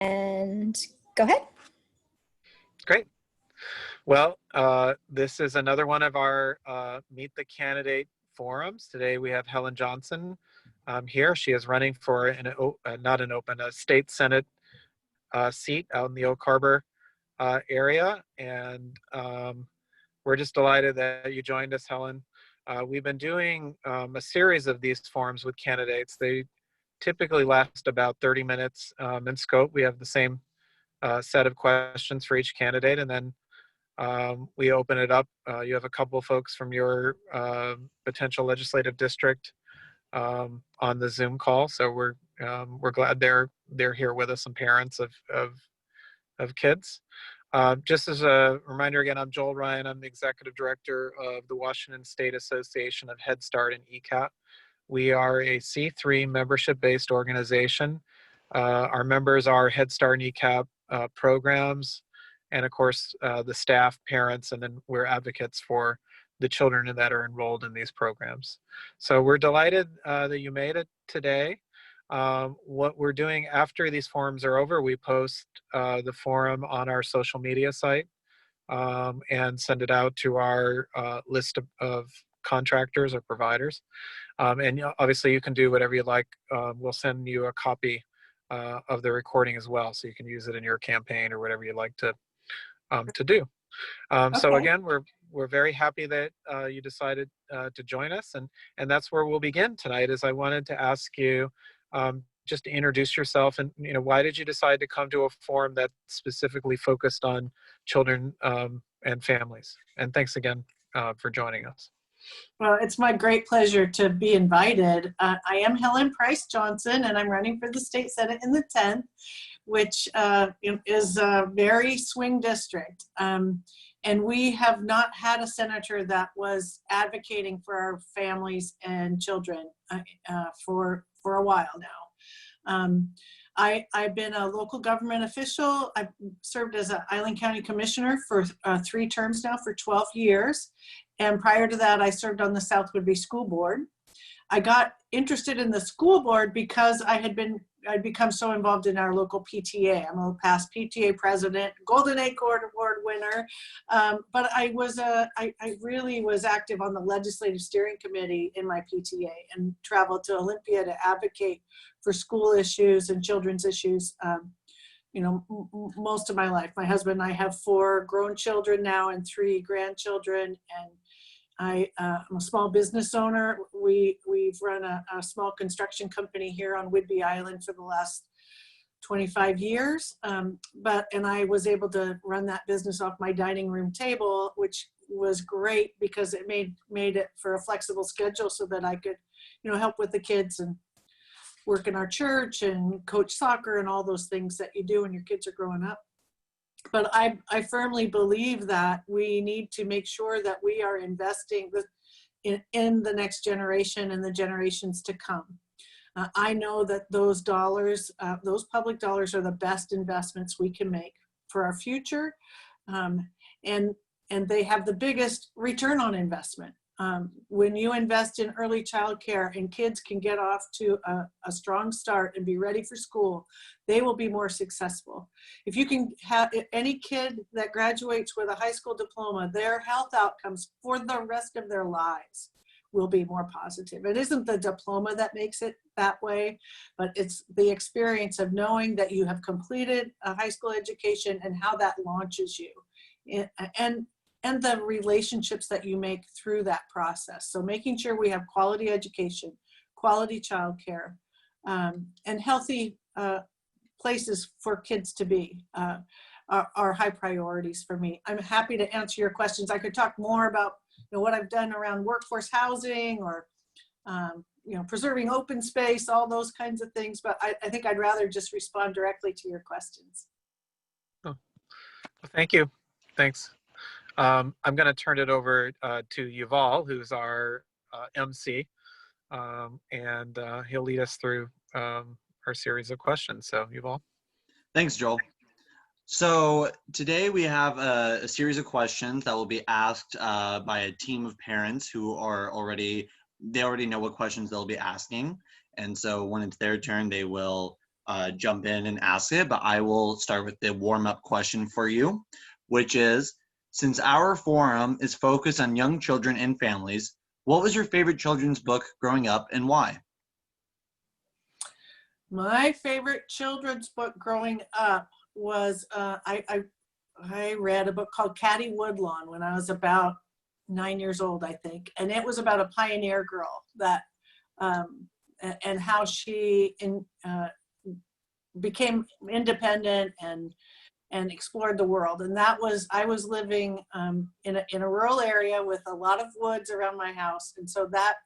and go ahead. Great. Well, this is another one of our Meet the Candidate forums. Today we have Helen Johnson here. She is running for a state Senate seat out in the Oak Harbor area. And we're just delighted that you joined us, Helen. We've been doing a series of these forums with candidates. They typically last about 30 minutes in scope. We have the same set of questions for each candidate, and then we open it up. You have a couple of folks from your potential legislative district on the Zoom call, so we're glad they're here with us, and parents of kids. Just as a reminder, again, I'm Joel Ryan. I'm the executive director of the Washington State Association of Head Start and ECAP. We are a C3 membership-based organization. Our members are Head Start and ECAP programs, and of course, the staff, parents, and then we're advocates for the children that are enrolled in these programs. So we're delighted that you made it today. What we're doing after these forums are over, we post the forum on our social media site and send it out to our list of contractors or providers. And obviously you can do whatever you like. We'll send you a copy of the recording as well, so you can use it in your campaign or whatever you like to do. Okay. So again, we're very happy that you decided to join us, and that's where we'll begin tonight. Is I wanted to ask you just to introduce yourself, and why did you decide to come to a forum that specifically focused on children and families? And thanks again for joining us. Well, it's my great pleasure to be invited. I am Helen Price Johnson, and I'm running for the state senate in the 10th, which is a very swing district. And we have not had a senator that was advocating for our families and children for a while now. I've been a local government official. I've served as an Island County Commissioner for 3 terms now for 12 years. And prior to that, I served on the South Woodbury School Board. I got interested in the school board because I'd become so involved in our local PTA. I'm a past PTA president, Golden Acorn Award winner. But I really was active on the legislative steering committee in my PTA and traveled to Olympia to advocate for school issues and children's issues. Most of my life. My husband and I have 4 grown children now and 3 grandchildren, and I'm a small business owner. We've run a small construction company here on Whidbey Island for the last 25 years. And I was able to run that business off my dining room table, which was great because it made it for a flexible schedule so that I could, help with the kids and work in our church and coach soccer and all those things that you do when your kids are growing up. But I firmly believe that we need to make sure that we are investing in the next generation and the generations to come. I know that those dollars, those public dollars, are the best investments we can make for our future, and they have the biggest return on investment. When you invest in early childcare and kids can get off to a strong start and be ready for school, they will be more successful. If you can have any kid that graduates with a high school diploma, their health outcomes for the rest of their lives will be more positive. It isn't the diploma that makes it that way, but it's the experience of knowing that you have completed a high school education and how that launches you. And the relationships that you make through that process. So making sure we have quality education, quality childcare, and healthy places for kids to be are high priorities for me. I'm happy to answer your questions. I could talk more about what I've done around workforce housing or preserving open space, all those kinds of things, but I think I'd rather just respond directly to your questions. Oh. Well, thank you. Thanks. I'm going to turn it over to Yuval, who's our MC, and he'll lead us through our series of questions. So, Yuval. Thanks, Joel. So today we have a series of questions that will be asked by a team of parents who are already know what questions they'll be asking. And so when it's their turn, they will jump in and ask it, but I will start with the warm-up question for you, which is, since our forum is focused on young children and families, what was your favorite children's book growing up and why? My favorite children's book growing up was I read a book called Caddy Woodlawn when I was about 9 years old, I think, and it was about a pioneer girl that and how she became independent and explored the world. And that was, I was living in a rural area with a lot of woods around my house, and so that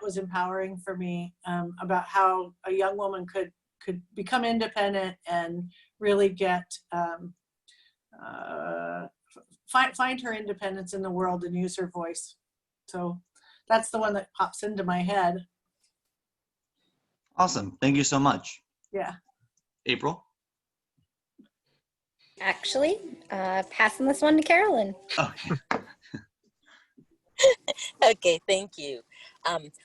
was empowering for me, about how a young woman could become independent and really get find her independence in the world and use her voice. So that's the one that pops into my head. Awesome. Thank you so much. Yeah. April? Actually, passing this one to Carolyn. Okay. Okay, thank you.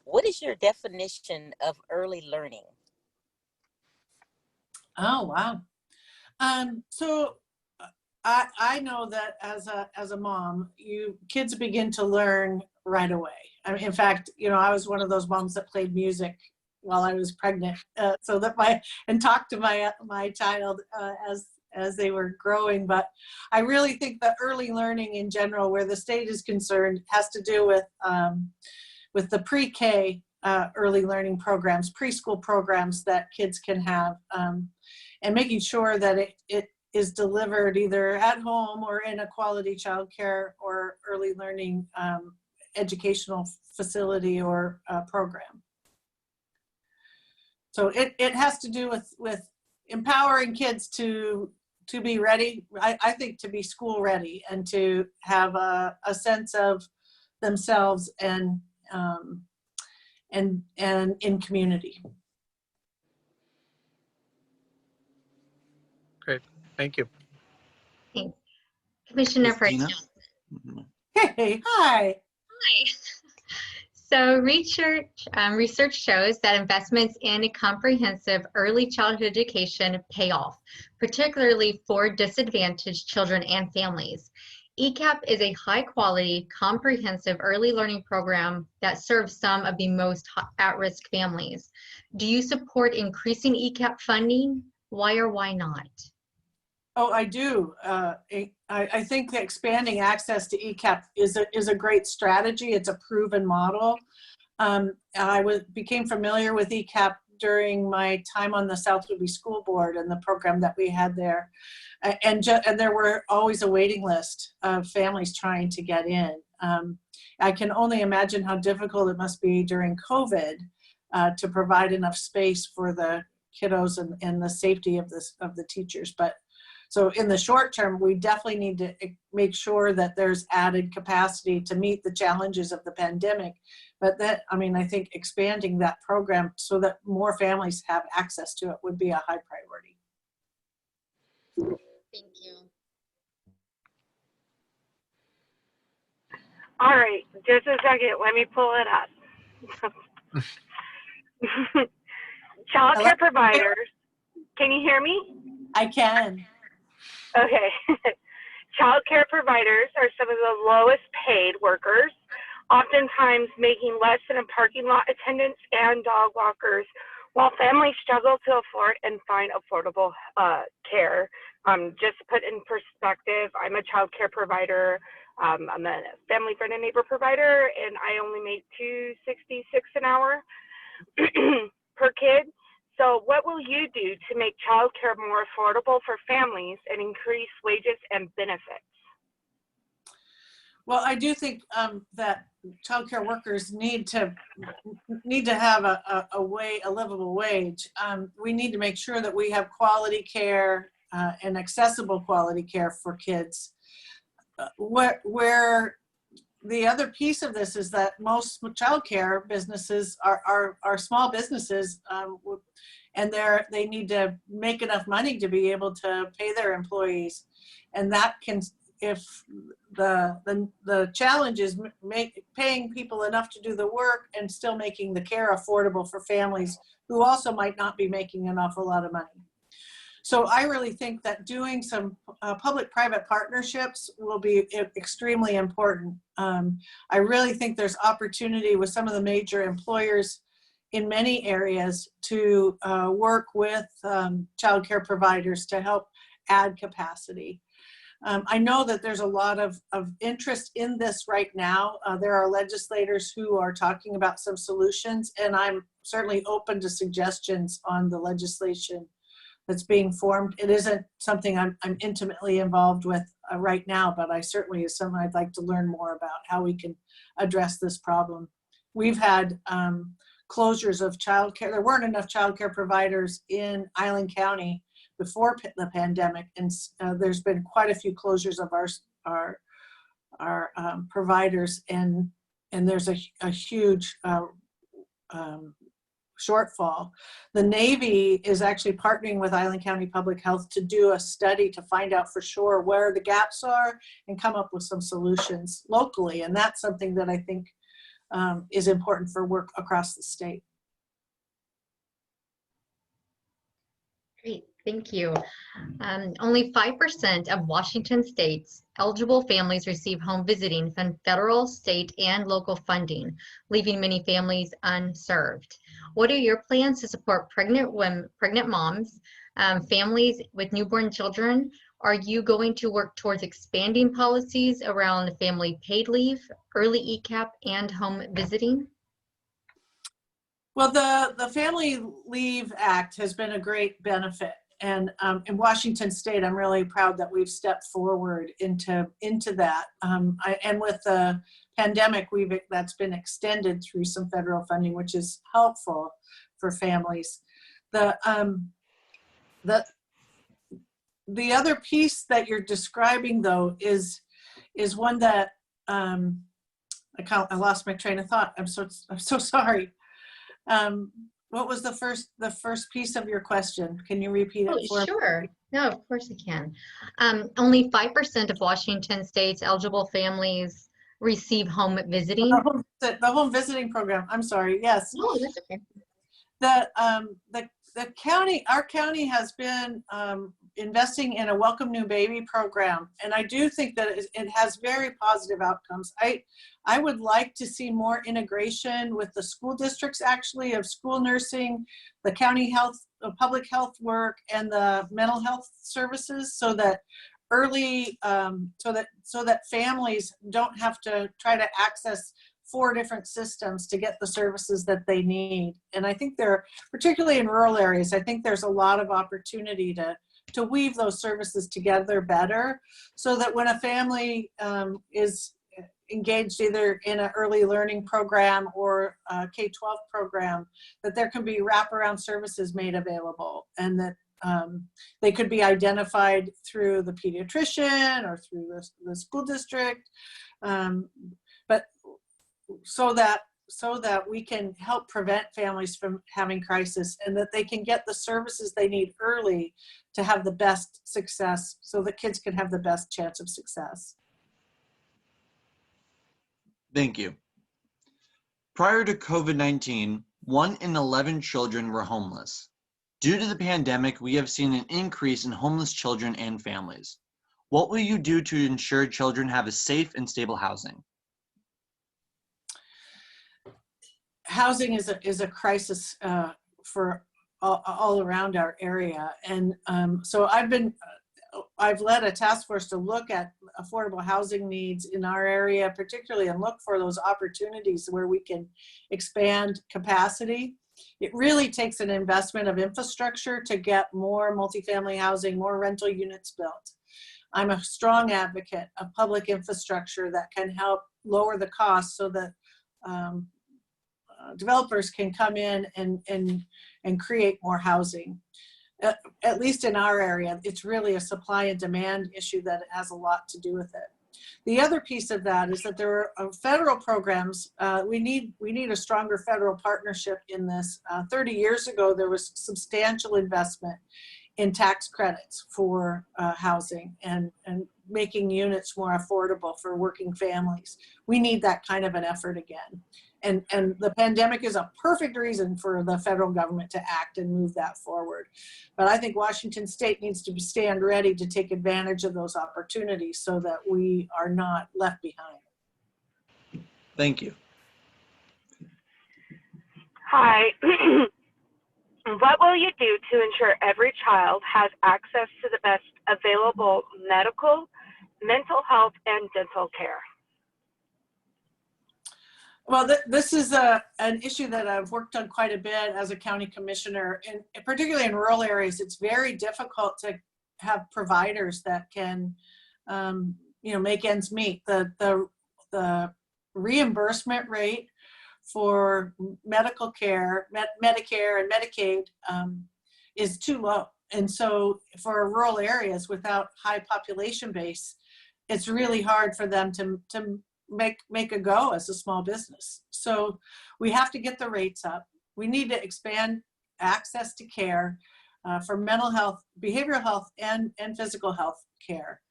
What is your definition of early learning? Oh, wow. So I know that as a mom, kids begin to learn right away. I mean, in fact, I was one of those moms that played music while I was pregnant, so that and talked to my child as they were growing. But I really think that early learning in general, where the state is concerned, has to do with the pre-K early learning programs, preschool programs that kids can have, and making sure that it is delivered either at home or in a quality childcare or early learning educational facility or program. So it has to do with empowering kids to be ready, I think, to be school ready and to have a sense of themselves and in community. Great. Thank you. Thanks. Commissioner Christina? Price. Hey, hi. Hi. So research shows that investments in a comprehensive early childhood education pay off, particularly for disadvantaged children and families. ECAP is a high-quality, comprehensive early learning program that serves some of the most at-risk families. Do you support increasing ECAP funding? Why or why not? Oh, I do. I think that expanding access to ECAP is a great strategy. It's a proven model. I became familiar with ECAP during my time on the South Whitby School Board and the program that we had there. And there were always a waiting list of families trying to get in. I can only imagine how difficult it must be during COVID to provide enough space for the kiddos and the safety of the teachers. But so in the short term, we definitely need to make sure that there's added capacity to meet the challenges of the pandemic. But I think expanding that program so that more families have access to it would be a high priority. Thank you. All right, just a second. Let me pull it up. Child Hello? care providers. Can you hear me? I can. Okay. Child care providers are some of the lowest paid workers, oftentimes making less than a parking lot attendants and dog walkers, while families struggle to afford and find affordable care. Just to put in perspective, I'm a child care provider. I'm a family friend and neighbor provider, and I only make $2.66 an hour per kid. So what will you do to make child care more affordable for families and increase wages and benefits? Well, I do think that childcare workers need to have a livable wage. We need to make sure that we have quality care and accessible quality care for kids. Where the other piece of this is that most childcare businesses are small businesses, and they need to make enough money to be able to pay their employees, and that can the challenge is paying people enough to do the work and still making the care affordable for families who also might not be making an awful lot of money. So I really think that doing some public-private partnerships will be extremely important. I really think there's opportunity with some of the major employers in many areas to work with child care providers to help add capacity. I know that there's a lot of interest in this right now. There are legislators who are talking about some solutions, and I'm certainly open to suggestions on the legislation that's being formed. It isn't something I'm intimately involved with right now, but I certainly is something I'd like to learn more about how we can address this problem. We've had closures of childcare. There weren't enough childcare providers in Island County before the pandemic, and there's been quite a few closures of our providers, and there's a huge shortfall. The Navy is actually partnering with Island County Public Health to do a study to find out for sure where the gaps are and come up with some solutions locally, and that's something that I think is important for work across the state. Great, thank you. Only 5% of Washington state's eligible families receive home visiting from federal, state, and local funding, leaving many families unserved. What are your plans to support pregnant women, pregnant moms, families with newborn children? Are you going to work towards expanding policies around family paid leave, early ECAP, and home visiting? Well, the Family Leave Act has been a great benefit. And in Washington State, I'm really proud that we've stepped forward into that. And with the pandemic, that's been extended through some federal funding, which is helpful for families. The other piece that you're describing, though, is one that I lost my train of thought. I'm so sorry. What was the first piece of your question? Can you repeat it for me? Sure. No, of course I can. Only 5% of Washington state's eligible families receive home visiting. The home visiting program. I'm sorry. Yes. Oh, that's okay. The county, our county has been investing in a Welcome New Baby program, and I do think that it has very positive outcomes. I would like to see more integration with the school districts, actually, of school nursing, the county health, public health work, and the mental health services, so that so that families don't have to try to access 4 different systems to get the services that they need. And I think particularly in rural areas, I think there's a lot of opportunity to weave those services together better, so that when a family is engaged either in an early learning program or a K-12 program, that there can be wraparound services made available, and that they could be identified through the pediatrician or through the school district, but so that we can help prevent families from having crisis, and that they can get the services they need early to have the best success, so that kids can have the best chance of success. Thank you. Prior to COVID-19, 1 in 11 children were homeless. Due to the pandemic, we have seen an increase in homeless children and families. What will you do to ensure children have a safe and stable housing? Housing is a crisis for all around our area, and so I've led a task force to look at affordable housing needs in our area, particularly, and look for those opportunities where we can expand capacity. It really takes an investment of infrastructure to get more multifamily housing, more rental units built. I'm a strong advocate of public infrastructure that can help lower the cost, so that developers can come in and create more housing. At least in our area, it's really a supply and demand issue that has a lot to do with it. The other piece of that is that there are federal programs. We need a stronger federal partnership in this. 30 years ago, there was substantial investment in tax credits for housing and making units more affordable for working families. We need that kind of an effort again. And the pandemic is a perfect reason for the federal government to act and move that forward. But I think Washington State needs to stand ready to take advantage of those opportunities so that we are not left behind. Thank you. Hi. What will you do to ensure every child has access to the best available medical, mental health, and dental care? Well, this is an issue that I've worked on quite a bit as a county commissioner, and particularly in rural areas. It's very difficult to have providers that can, make ends meet. The reimbursement rate for medical care, Medicare and Medicaid is too low. And so for rural areas without high population base, it's really hard for them to make a go as a small business. So we have to get the rates up. We need to expand access to care for mental health, behavioral health, and physical health care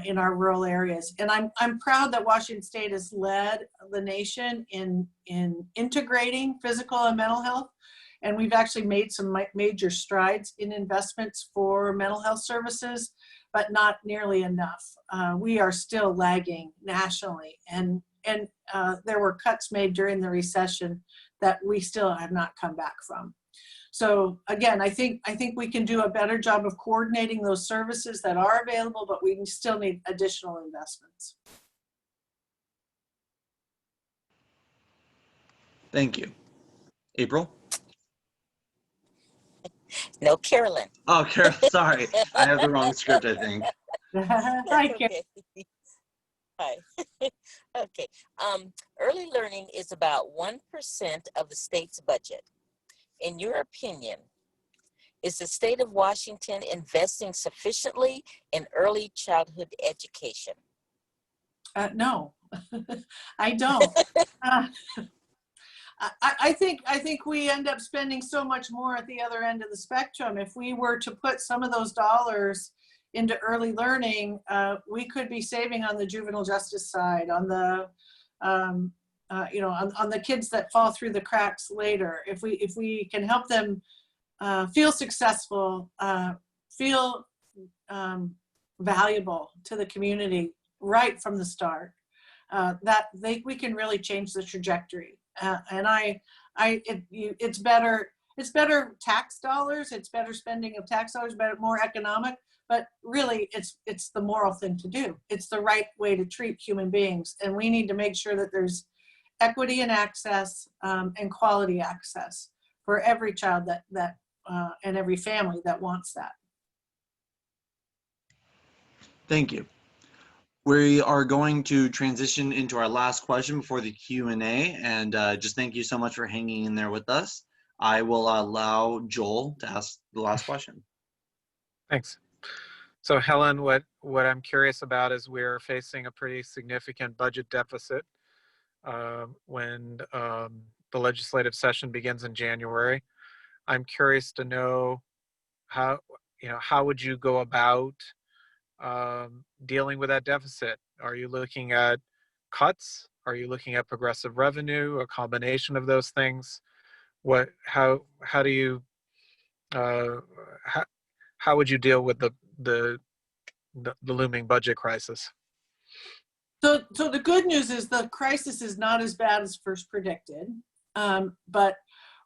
in our rural areas. And I'm proud that Washington State has led the nation in integrating physical and mental health. And we've actually made some major strides in investments for mental health services, but not nearly enough. We are still lagging nationally, and there were cuts made during the recession that we still have not come back from. So again, I think we can do a better job of coordinating those services that are available, but we still need additional investments. Thank you. April? No, Carolyn. Oh, Carol, sorry. I have the wrong script, I think. Hi, Karen. Okay. Hi. Okay. Early learning is about 1% of the state's budget. In your opinion, is the state of Washington investing sufficiently in early childhood education? No, I don't. I think we end up spending so much more at the other end of the spectrum. If we were to put some of those dollars into early learning, we could be saving on the juvenile justice side, on the on the kids that fall through the cracks later. If we can help them feel successful, feel valuable to the community right from the start, we can really change the trajectory. It's better tax dollars. It's better spending of tax dollars, more economic. But really, it's the moral thing to do. It's the right way to treat human beings, and we need to make sure that there's equity and access and quality access for every child that and every family that wants that. Thank you. We are going to transition into our last question before the Q&A, and just thank you so much for hanging in there with us. I will allow Joel to ask the last question. Thanks. So Helen, what I'm curious about is we're facing a pretty significant budget deficit when the legislative session begins in January. I'm curious to know how would you go about dealing with that deficit? Are you looking at cuts? Are you looking at progressive revenue? A combination of those things? How would you deal with the looming budget crisis? So the good news is the crisis is not as bad as first predicted. But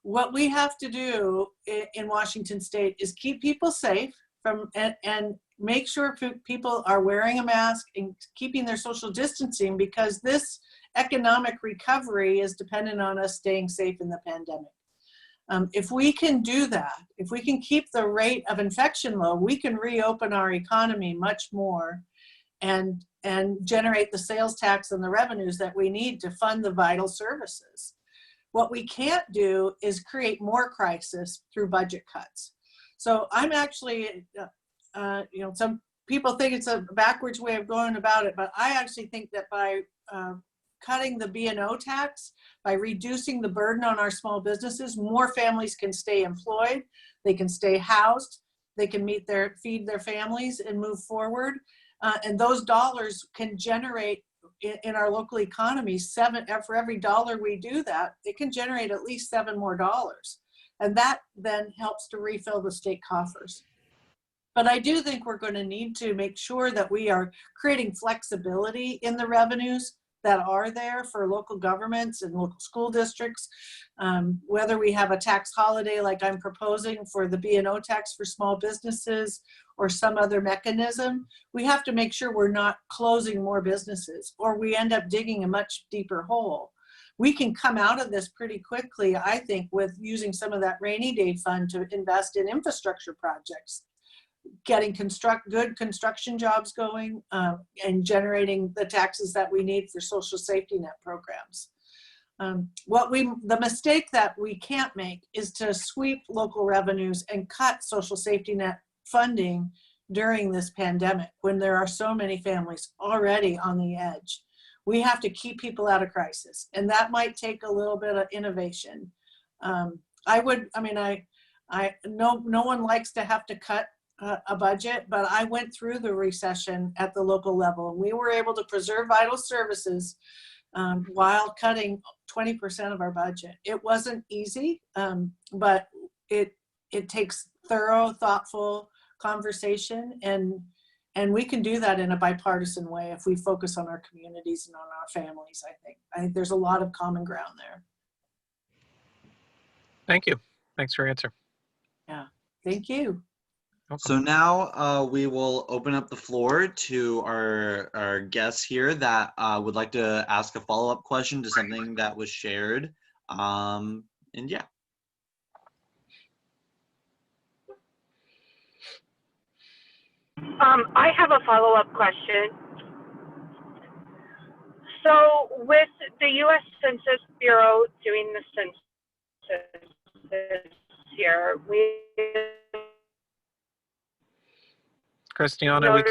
what we have to do in Washington State is keep people safe and make sure people are wearing a mask and keeping their social distancing, because this economic recovery is dependent on us staying safe in the pandemic. If we can do that, if we can keep the rate of infection low, we can reopen our economy much more and generate the sales tax and the revenues that we need to fund the vital services. What we can't do is create more crisis through budget cuts. So I'm actually, some people think it's a backwards way of going about it, but I actually think that by cutting the B&O tax, by reducing the burden on our small businesses, more families can stay employed, they can stay housed, they can feed their families and move forward. And those dollars can generate in our local economy, for every dollar we do that, it can generate at least $7 more. And that then helps to refill the state coffers. But I do think we're going to need to make sure that we are creating flexibility in the revenues that are there for local governments and local school districts. Whether we have a tax holiday like I'm proposing for the B&O tax for small businesses or some other mechanism, we have to make sure we're not closing more businesses or we end up digging a much deeper hole. We can come out of this pretty quickly, I think, with using some of that rainy day fund to invest in infrastructure projects, getting good construction jobs going, and generating the taxes that we need for social safety net programs. The mistake that we can't make is to sweep local revenues and cut social safety net funding during this pandemic when there are so many families already on the edge. We have to keep people out of crisis, and that might take a little bit of innovation. No one likes to have to cut a budget, but I went through the recession at the local level, and we were able to preserve vital services while cutting 20% of our budget. It wasn't easy, but it takes thorough, thoughtful conversation, and we can do that in a bipartisan way if we focus on our communities and on our families. I think there's a lot of common ground there. Thank you. Thanks for your answer. Yeah, thank you. Welcome. So now we will open up the floor to our guests here that would like to ask a follow-up question to something that was shared. And yeah. I have a follow-up question. So with the U.S. Census Bureau doing the census this year, Christiana,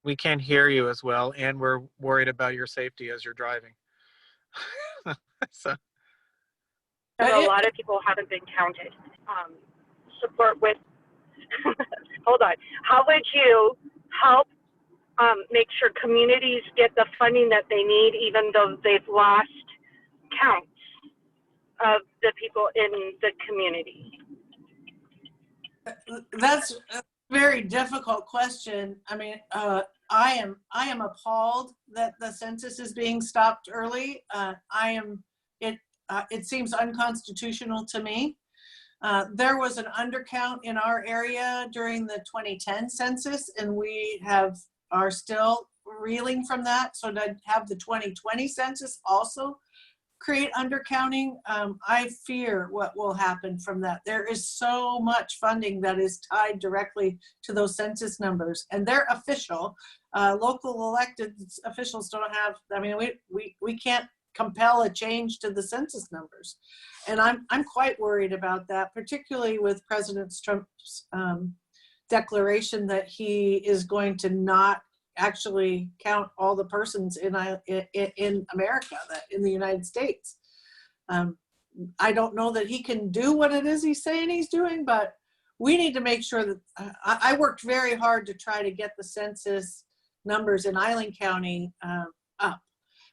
we can't hear you as well, and we're worried about your safety as you're driving. So. a lot of people haven't been counted. Support with, hold on. How would you help make sure communities get the funding that they need, even though they've lost counts of the people in the community? That's a very difficult question. I mean, I am appalled that the census is being stopped early. It seems unconstitutional to me. There was an undercount in our area during the 2010 census, and we are still reeling from that. So to have the 2020 census also create undercounting, I fear what will happen from that. There is so much funding that is tied directly to those census numbers, and they're official. Local elected officials don't have, I mean, we can't compel a change to the census numbers. And I'm quite worried about that, particularly with President Trump's declaration that he is going to not actually count all the persons in America, in the United States. I don't know that he can do what it is he's saying he's doing, but we need to make sure that I worked very hard to try to get the census numbers in Island County up.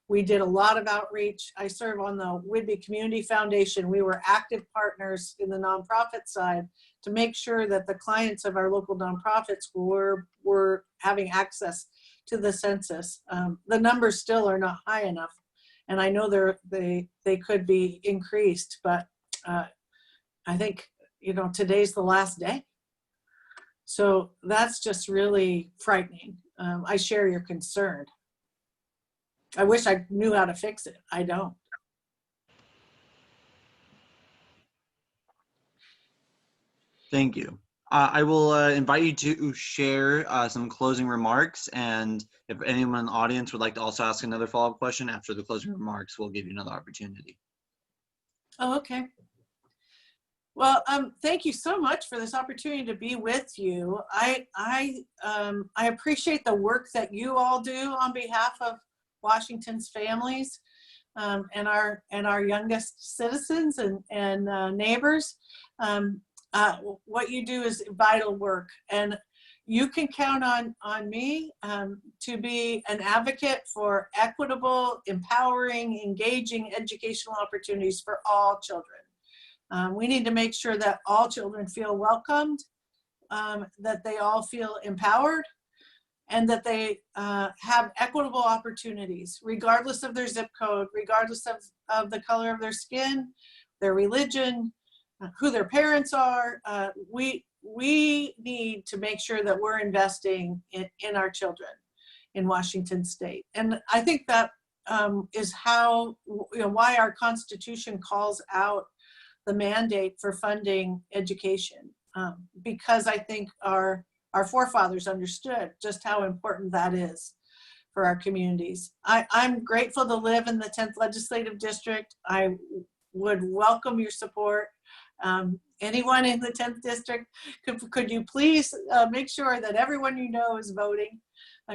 We did a lot of outreach. I serve on the Whidbey Community Foundation. We were active partners in the nonprofit side to make sure that the clients of our local nonprofits were having access to the census. The numbers still are not high enough, and I know they could be increased, but I think, today's the last day. So that's just really frightening. I share your concern. I wish I knew how to fix it. I don't. Thank you. I will invite you to share some closing remarks, and if anyone in the audience would like to also ask another follow-up question after the closing remarks, we'll give you another opportunity. Oh, okay. Well, thank you so much for this opportunity to be with you. I appreciate the work that you all do on behalf of Washington's families and our youngest citizens and neighbors. what you do is vital work, and you can count on me to be an advocate for equitable, empowering, engaging educational opportunities for all children. We need to make sure that all children feel welcomed, that they all feel empowered, and that they have equitable opportunities, regardless of their zip code, regardless of the color of their skin, their religion, who their parents are. We need to make sure that we're investing in our children in Washington State. And I think that is how, why our Constitution calls out the mandate for funding education, because I think our forefathers understood just how important that is for our communities. I'm grateful to live in the 10th Legislative District. I would welcome your support. Anyone in the 10th district, could you please make sure that everyone you know is voting,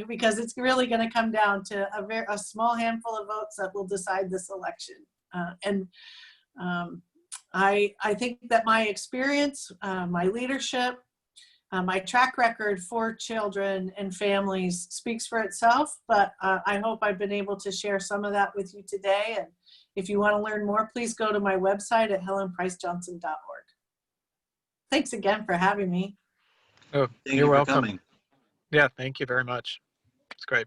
because it's really going to come down to a small handful of votes that will decide this election. I think that my experience, my leadership, my track record for children and families speaks for itself, but I hope I've been able to share some of that with you today. And if you want to learn more, please go to my website at helenpricejohnson.org. Thanks again for having me. Oh, Thank you're you for welcome. coming. Yeah, thank you very much. It's great.